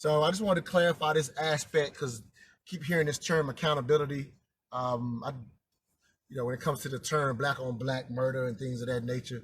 So I just wanted to clarify this aspect because I keep hearing this term accountability. I, when it comes to the term black on black murder and things of that nature,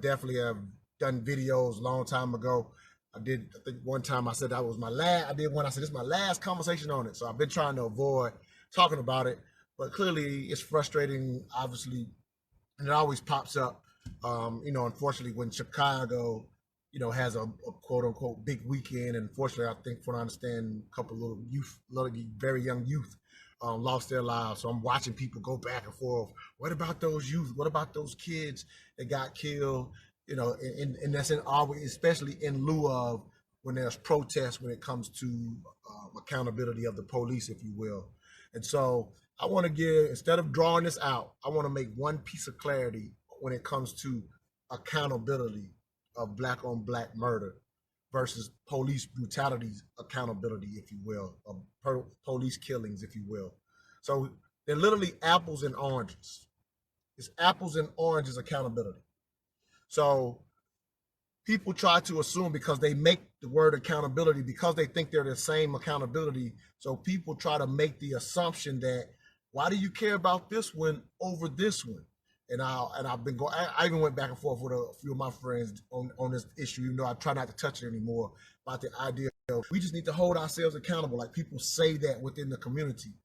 definitely have done videos a long time ago. I think one time I said that was my last, I did one, I said this is my last conversation on it. So I've been trying to avoid talking about it, but clearly it's frustrating, obviously, and it always pops up. Unfortunately, when Chicago, has a quote unquote big weekend, and unfortunately, I think, from what I understand, a couple of little very young youth lost their lives. So I'm watching people go back and forth. What about those youth? What about those kids that got killed? And that's especially in lieu of when there's protests when it comes to accountability of the police, if you will. And so I want to instead of drawing this out, I want to make one piece of clarity when it comes to accountability of black on black murder versus police brutality accountability, if you will, of police killings, if you will. So they're literally apples and oranges. It's apples and oranges accountability. So people try to assume, because they make the word accountability, because they think they're the same accountability. So people try to make the assumption that, why do you care about this one over this one? And I've been going. I even went back and forth with a few of my friends on this issue, even though I try not to touch it anymore, about the idea of we just need to hold ourselves accountable. Like people say that within the community,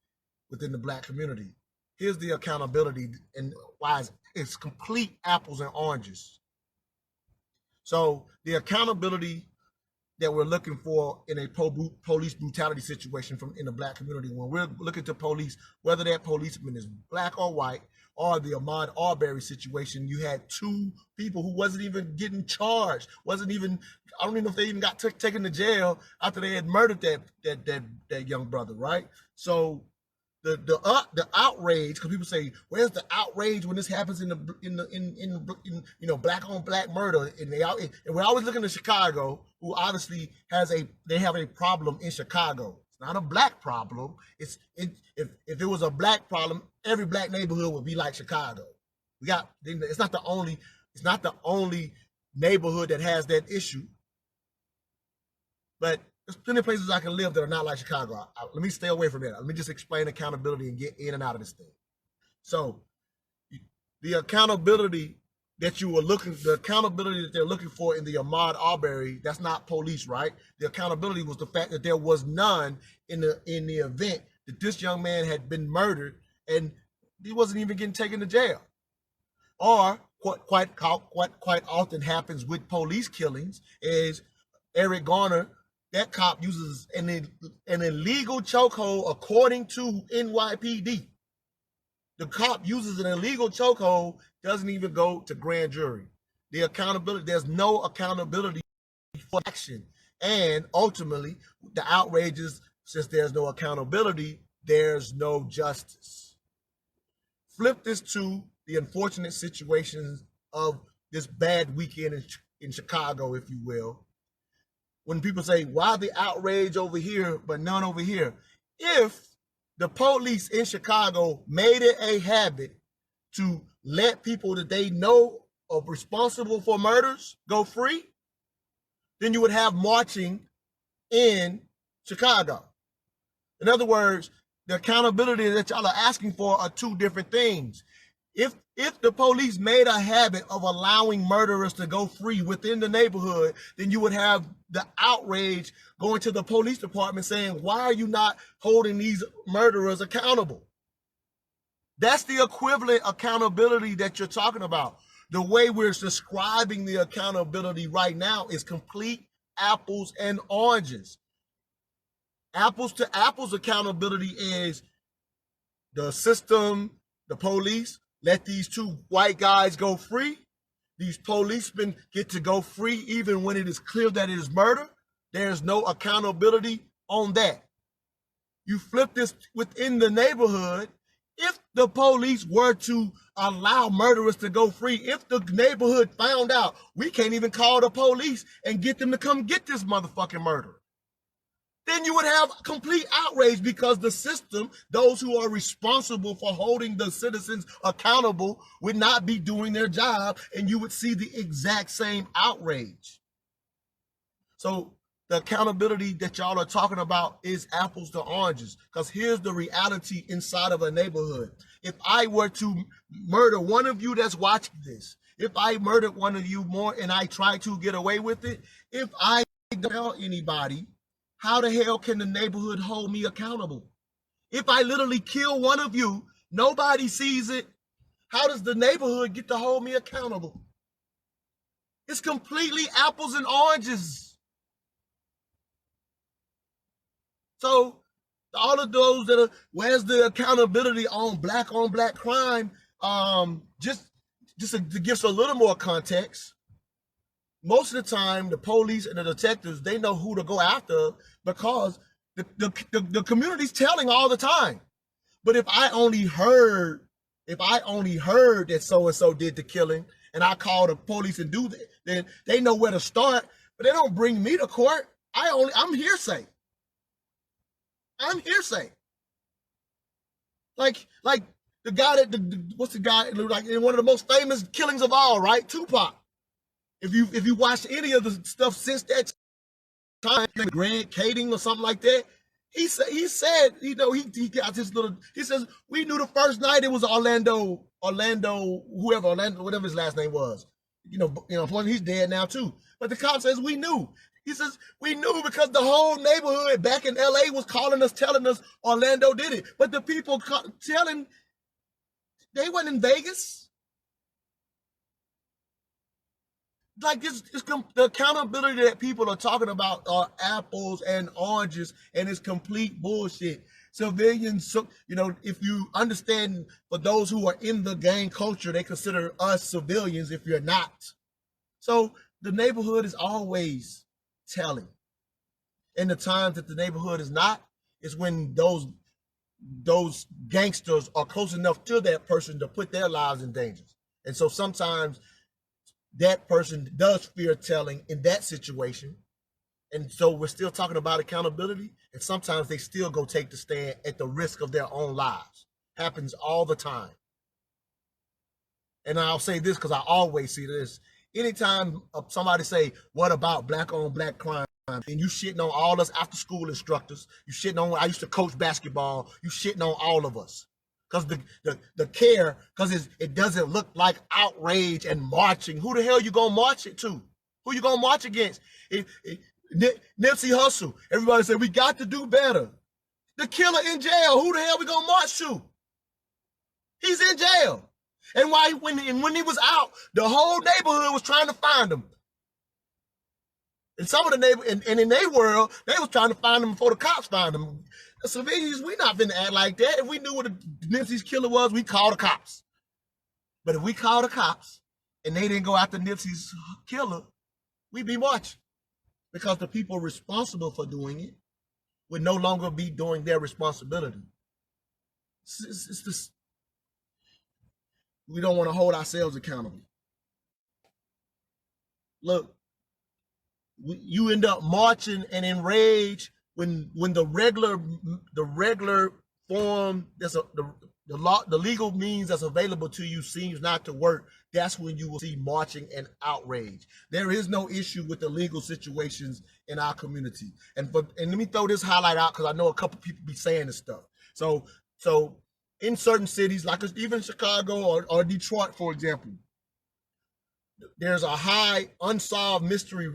within the black community. Here's the accountability, and why it's complete apples and oranges. So the accountability that we're looking for in a police brutality situation in the black community, when we're looking to police, whether that policeman is black or white, or the Ahmaud Arbery situation, you had two people who wasn't even getting charged, I don't even know if they even got taken to jail after they had murdered that young brother, right? So the outrage, because people say, where's the outrage when this happens in black on black murder, and we're always looking at Chicago, who obviously they have a problem in Chicago. It's not a black problem. If it was a black problem, every black neighborhood would be like Chicago. It's not the only neighborhood that has that issue, but there's plenty of places I can live that are not like Chicago. Let me stay away from that. Let me just explain accountability and get in and out of this thing. So the accountability that they're looking for in the Ahmaud Arbery, that's not police, right? The accountability was the fact that there was none in the event that this young man had been murdered and he wasn't even getting taken to jail. Or what quite often happens with police killings is Eric Garner, that cop, uses an illegal chokehold according to NYPD. The cop uses an illegal chokehold, doesn't even go to grand jury. The accountability, there's no accountability for action. And ultimately, the outrage is, since there's no accountability, there's no justice. Flip this to the unfortunate situations of this bad weekend in Chicago, if you will. When people say, why the outrage over here but none over here? If the police in Chicago made it a habit to let people that they know are responsible for murders go free, then you would have marching in Chicago. In other words, the accountability that y'all are asking for are two different things. If the police made a habit of allowing murderers to go free within the neighborhood, then you would have the outrage going to the police department saying, why are you not holding these murderers accountable? That's the equivalent accountability that you're talking about. The way we're describing the accountability right now is complete apples and oranges. Apples to apples accountability is the system, the police, let these two white guys go free. These policemen get to go free even when it is clear that it is murder. There's no accountability on that. You flip this within the neighborhood. If the police were to allow murderers to go free, if the neighborhood found out we can't even call the police and get them to come get this motherfucking murderer, then you would have complete outrage, because the system, those who are responsible for holding the citizens accountable, would not be doing their job, and you would see the exact same outrage. So the accountability that y'all are talking about is apples to oranges. Because here's the reality inside of a neighborhood. If I were to murder one of you that's watching this, if I murdered one of you more and I try to get away with it, if I don't tell anybody, how the hell can the neighborhood hold me accountable? If I literally kill one of you, nobody sees it, how does the neighborhood get to hold me accountable? It's completely apples and oranges. So all of those that are, where's the accountability on black crime? Just to give us a little more context, most of the time the police and the detectives, they know who to go after because the community's telling all the time. But if I only heard that so-and-so did the killing and I call the police and do that, then they know where to start, but they don't bring me to court. I'm hearsay. I'm hearsay. Like the guy what's the guy, like in one of the most famous killings of all, right? Tupac. If you watch any of the stuff since that time, Grant Kading or something like that, he said, he got this little, he says, we knew the first night it was Orlando, whatever his last name was. He's dead now too. But the cop says we knew. He says, we knew because the whole neighborhood back in LA was calling us, telling us Orlando did it. But the people telling, they weren't in Vegas. Like the accountability that people are talking about are apples and oranges, and it's complete bullshit. Civilians, if you understand, for those who are in the gang culture, they consider us civilians if you're not. So the neighborhood is always telling. And the times that the neighborhood is not, is when those gangsters are close enough to that person to put their lives in danger. And so sometimes that person does fear telling in that situation. And so we're still talking about accountability, and sometimes they still go take the stand at the risk of their own lives. Happens all the time. And I'll say this because I always see this. Anytime somebody say, what about black on black crime? And you shitting on all us after school instructors. You shitting on, I used to coach basketball. You shitting on all of us. Because the care, because it doesn't look like outrage and marching. Who the hell you gonna march it to? Who you gonna march against? Nipsey Hussle. Everybody said we got to do better. The killer in jail. Who the hell we gonna march to? He's in jail. And when he was out, the whole neighborhood was trying to find him. And some of the neighbor and in their world, they was trying to find him before the cops found him. The civilians, we not finna act like that. If we knew what Nipsey's killer was, we call the cops. But if we call the cops and they didn't go after Nipsey's killer, we'd be marching. Because the people responsible for doing it would no longer be doing their responsibility. It's this. We don't want to hold ourselves accountable. Look, you end up marching and enraged when the regular form that's the legal means that's available to you seems not to work. That's when you will see marching and outrage. There is no issue with the legal situations in our community. And let me throw this highlight out because I know a couple people be saying this stuff. So in certain cities, like even Chicago or Detroit, for example, there's a high unsolved mystery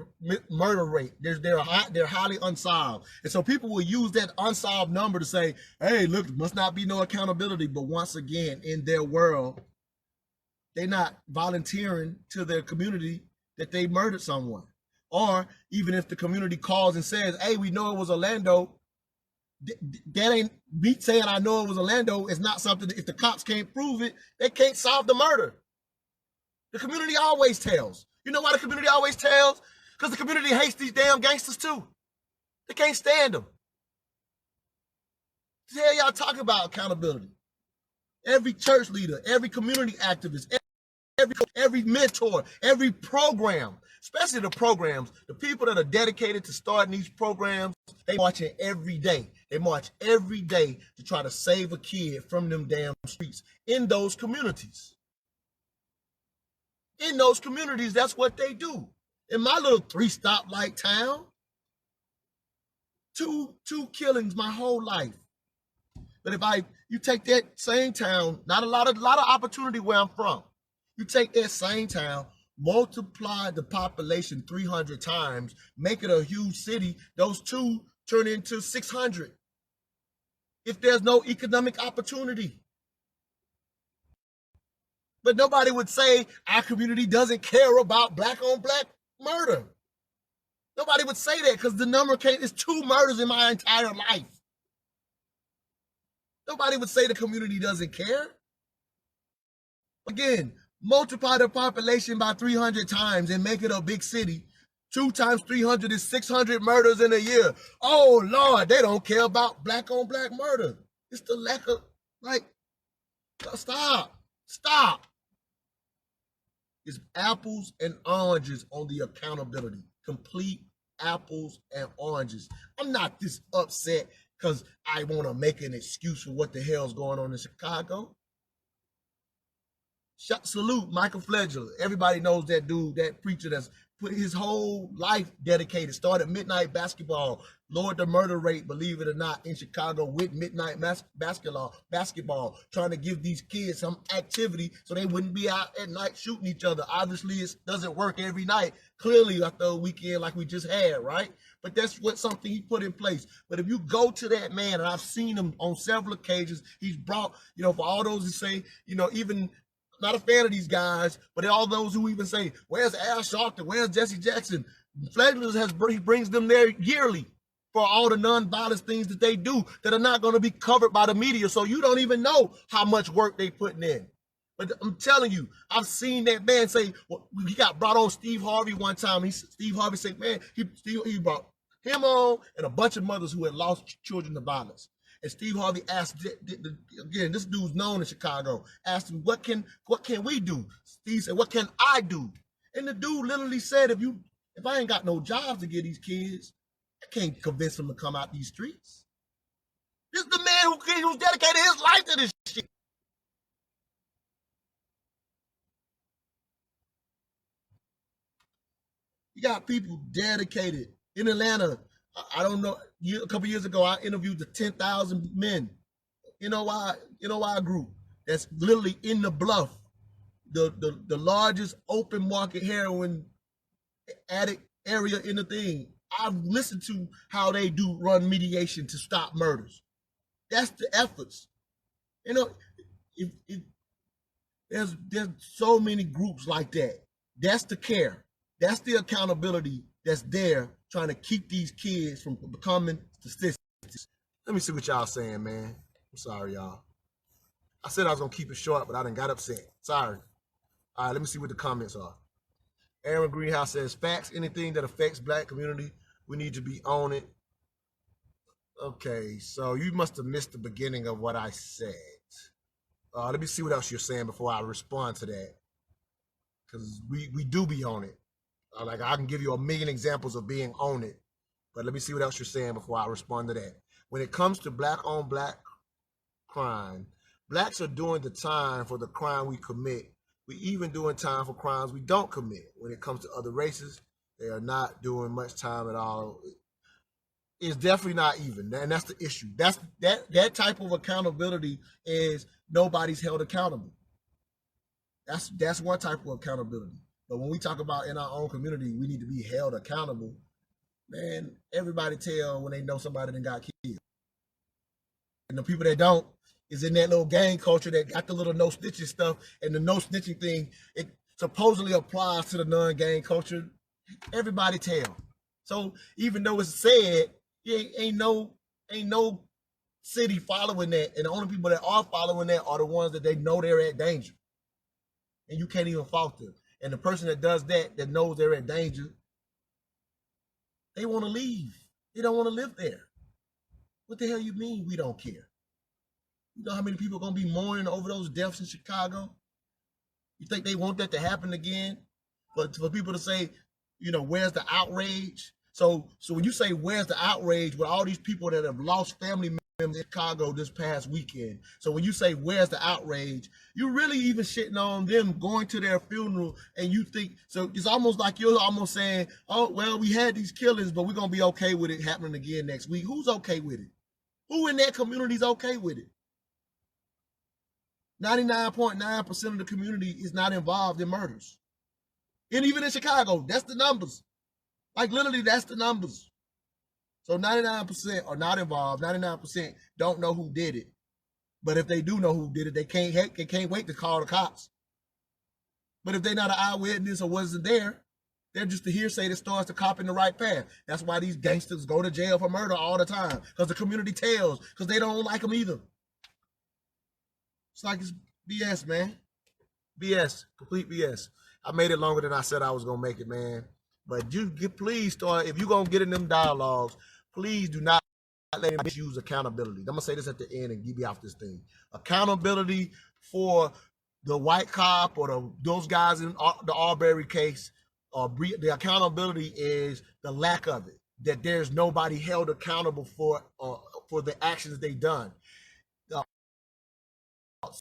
murder rate. They're highly unsolved. And so people will use that unsolved number to say, hey, look, there must not be no accountability. But once again, in their world, they're not volunteering to their community that they murdered someone. Or even if the community calls and says, hey, we know it was Orlando, that ain't me saying I know it was Orlando. It's not something that if the cops can't prove it, they can't solve the murder. The community always tells. You know why the community always tells? Because the community hates these damn gangsters too. They can't stand them. The hell y'all talking about accountability? Every church leader, every community activist, every mentor, every program, especially the programs, the people that are dedicated to starting these programs, they marching every day. They march every day to try to save a kid from them damn streets in those communities. In those communities, that's what they do. In my little 3 stoplight town, Two killings my whole life. But if you take that same town, not a lot of opportunity where I'm from. You take that same town, multiply the population 300 times, make it a huge city, those two turn into 600. If there's no economic opportunity. But nobody would say our community doesn't care about black on black murder. Nobody would say that because the number is 2 murders in my entire life. Nobody would say the community doesn't care. Again, multiply the population by 300 times and make it a big city. 2 times 300 is 600 murders in a year. Oh, Lord, they don't care about black on black murder. It's the lack of, stop. It's apples and oranges on the accountability. Complete apples and oranges. I'm not this upset because I want to make an excuse for what the hell's going on in Chicago. Salute Michael Fledger. Everybody knows that dude, that preacher that's put his whole life dedicated, started midnight basketball, lowered the murder rate, believe it or not, in Chicago with midnight basketball, trying to give these kids some activity so they wouldn't be out at night shooting each other. Obviously, it doesn't work every night. Clearly, after a weekend like we just had, right? But that's something he put in place. But if you go to that man, and I've seen him on several occasions, he's brought, for all those who say, even not a fan of these guys, but all those who even say, where's Al Sharpton? Where's Jesse Jackson? Fledger he brings them there yearly for all the non-violence things that they do that are not going to be covered by the media. So you don't even know how much work they putting in. But I'm telling you, I've seen that man say, he got brought on Steve Harvey one time. Steve Harvey said, man, he brought him on and a bunch of mothers who had lost children to violence. And Steve Harvey asked, again, this dude's known in Chicago, asked him, what can we do? Steve said, what can I do? And the dude literally said, if I ain't got no jobs to give these kids, I can't convince them to come out these streets. This is the man who's dedicated his life to this shit. You got people dedicated in Atlanta. I don't know. A couple years ago, I interviewed the 10,000 men. NOI group that's literally in the Bluff, the largest open market heroin addict area in the thing. I've listened to how they do run mediation to stop murders. That's the efforts. If there's so many groups like that. That's the care. That's the accountability that's there, trying to keep these kids from becoming statistics. Let me see what y'all saying, man. I'm sorry, y'all. I said I was going to keep it short, but I done got upset. Sorry. All right, let me see what the comments are. Aaron Greenhouse says, facts, anything that affects black community, we need to be on it. Okay, so you must have missed the beginning of what I said. Let me see what else you're saying before I respond to that. Because we do be on it. I can give you a million examples of being on it, but let me see what else you're saying before I respond to that. When it comes to black on black crime, blacks are doing the time for the crime we commit. We even doing time for crimes we don't commit. When it comes to other races, they are not doing much time at all. It's definitely not even, and that's the issue. That type of accountability is nobody's held accountable. That's one type of accountability. But when we talk about in our own community, we need to be held accountable. Man, everybody tell when they know somebody that got killed. And the people that don't is in that little gang culture that got the little no snitching stuff. And the no snitching thing, it supposedly applies to the non-gang culture. Everybody tell. So even though it's said, ain't no city following that. And the only people that are following that are the ones that they know they're at danger. And you can't even fault them. And the person that does that knows they're in danger, they want to leave. They don't want to live there. What the hell you mean we don't care? You know how many people are going to be mourning over those deaths in Chicago? You think they want that to happen again? But for people to say, where's the outrage? So when you say where's the outrage with all these people that have lost family members, in Chicago this past weekend. So when you say, where's the outrage, you're really even shitting on them going to their funeral, and you think, so it's almost like you're almost saying, oh, well, we had these killings, but we're going to be okay with it happening again next week. Who's okay with it? Who in that community is okay with it? 99.9% of the community is not involved in murders. And even in Chicago, that's the numbers. Like literally, that's the numbers. So 99% are not involved. 99% don't know who did it. But if they do know who did it, they can't wait to call the cops. But if they're not an eyewitness or wasn't there, they're just the hearsay that starts the cop in the right path. That's why these gangsters go to jail for murder all the time, because the community tells, because they don't like them either. It's like it's BS, man. BS, complete BS. I made it longer than I said I was gonna make it, man. But please start, if you're gonna get in them dialogues, please do not let them misuse accountability. I'm gonna say this at the end and get me off this thing. Accountability for the white cop or those guys in the Arbery case, the accountability is the lack of it. That there's nobody held accountable for the actions they done.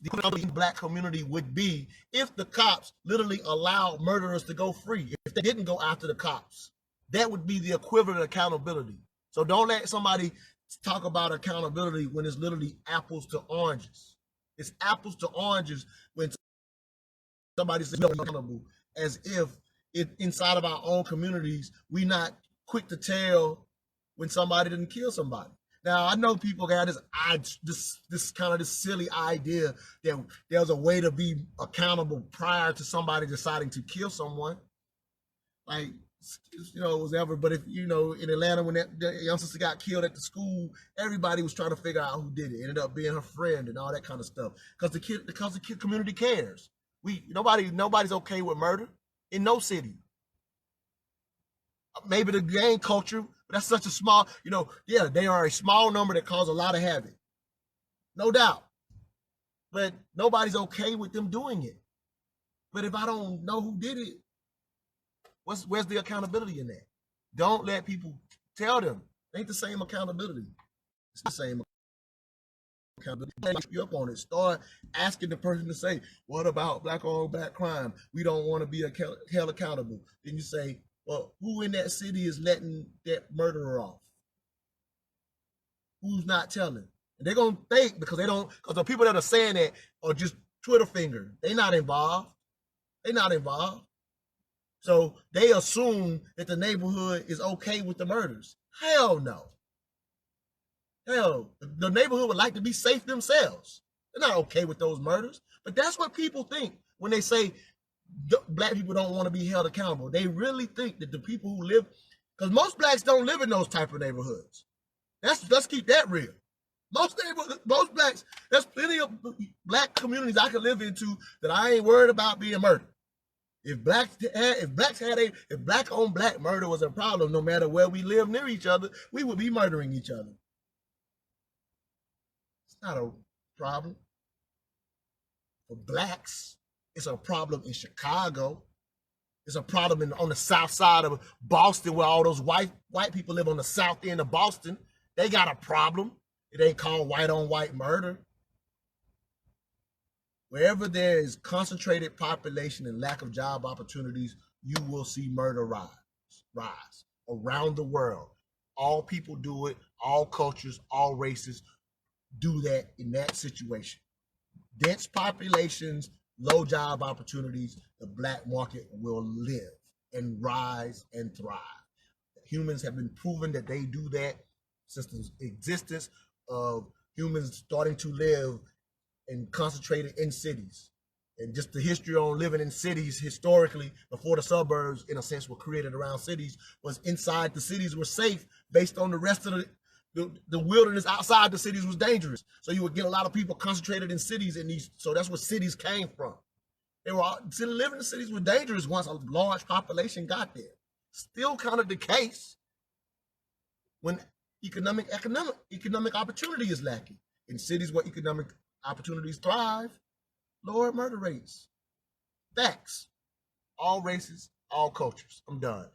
The black community would be if the cops literally allowed murderers to go free. If they didn't go after the cops, that would be the equivalent of accountability. So don't let somebody talk about accountability when it's literally apples to oranges. It's apples to oranges when somebody says accountable, as if inside of our own communities, we not quick to tell when somebody didn't kill somebody. Now, I know people got this kind of this silly idea that there's a way to be accountable prior to somebody deciding to kill someone. Like, you know, it was ever, but if, you know, in Atlanta, when the young sister got killed at the school, everybody was trying to figure out who did it. It ended up being her friend and all that kind of stuff. Because the kid community cares. Nobody's okay with murder in no city. Maybe the gang culture, but that's such a small, you know, yeah, they are a small number that cause a lot of havoc. No doubt. But nobody's okay with them doing it. But if I don't know who did it, where's the accountability in that? Don't let people tell them. It ain't the same accountability. It's the same accountability. You up on it. Start asking the person to say, what about black on black crime? We don't want to be held accountable. Then you say, well, who in that city is letting that murderer off? Who's not telling? And they're going to think, because the people that are saying that are just Twitter finger. They're not involved. They're not involved. So they assume that the neighborhood is okay with the murders. Hell no. Hell, the neighborhood would like to be safe themselves. They're not okay with those murders. But that's what people think when they say black people don't want to be held accountable. They really think that the people who live, because most blacks don't live in those type of neighborhoods. Let's keep that real. Most blacks, there's plenty of black communities I can live into that I ain't worried about being murdered. If black on black murder was a problem, no matter where we live near each other, we would be murdering each other. It's not a problem for blacks. It's a problem in Chicago. It's a problem on the south side of Boston, where all those white people live on the south end of Boston. They got a problem. It ain't called white on white murder. Wherever there is concentrated population and lack of job opportunities, you will see murder rise around the world. All people do it. All cultures, all races do that in that situation. Dense populations, low job opportunities, the black market will live and rise and thrive. Humans have been proven that they do that since the existence of humans starting to live and concentrated in cities. And just the history on living in cities historically, before the suburbs, in a sense, were created around cities, was inside the cities were safe based on the rest of the wilderness outside the cities was dangerous. So you would get a lot of people concentrated in cities, so that's where cities came from. They were living in cities were dangerous once a large population got there. Still kind of the case when economic opportunity is lacking. In cities where economic opportunities thrive, lower murder rates. Facts. All races, all cultures. I'm done.